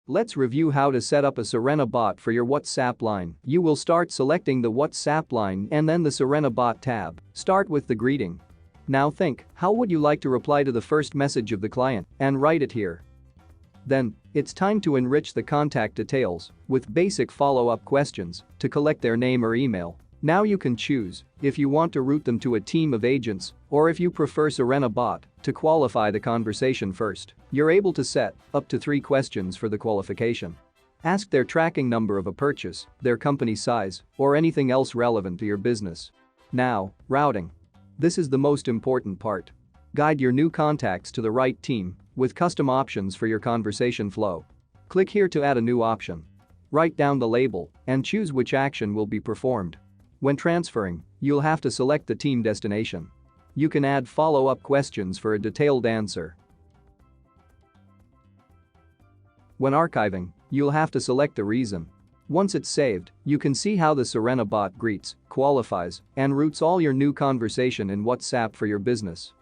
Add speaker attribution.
Speaker 1: Let's review how to set up a Sirena Bot for your WhatsApp line. You will start selecting the WhatsApp line and then the Sirena Bot tab. Start with the greeting. Now think, how would you like to reply to the first message of the client, and write it here. Then, it's time to enrich the contact details with basic follow-up questions to collect their name or email. Now you can choose if you want to route them to a team of agents or if you prefer Sirena Bot to qualify the conversation first. You're able to set up to 3 questions for the qualification. Ask their tracking number of a purchase, their company size, or anything else relevant to your business. Now, routing. This is the most important part. Guide your new contacts to the right team with custom options for your conversation flow. Click here to add a new option. Write down the label and choose which action will be performed. When transferring, you'll have to select the team destination. You can add follow-up questions for a detailed answer. When archiving, you'll have to select the reason. Once it's saved, you can see how the Sirena Bot greets, qualifies, and routes all your new conversation in WhatsApp for your business.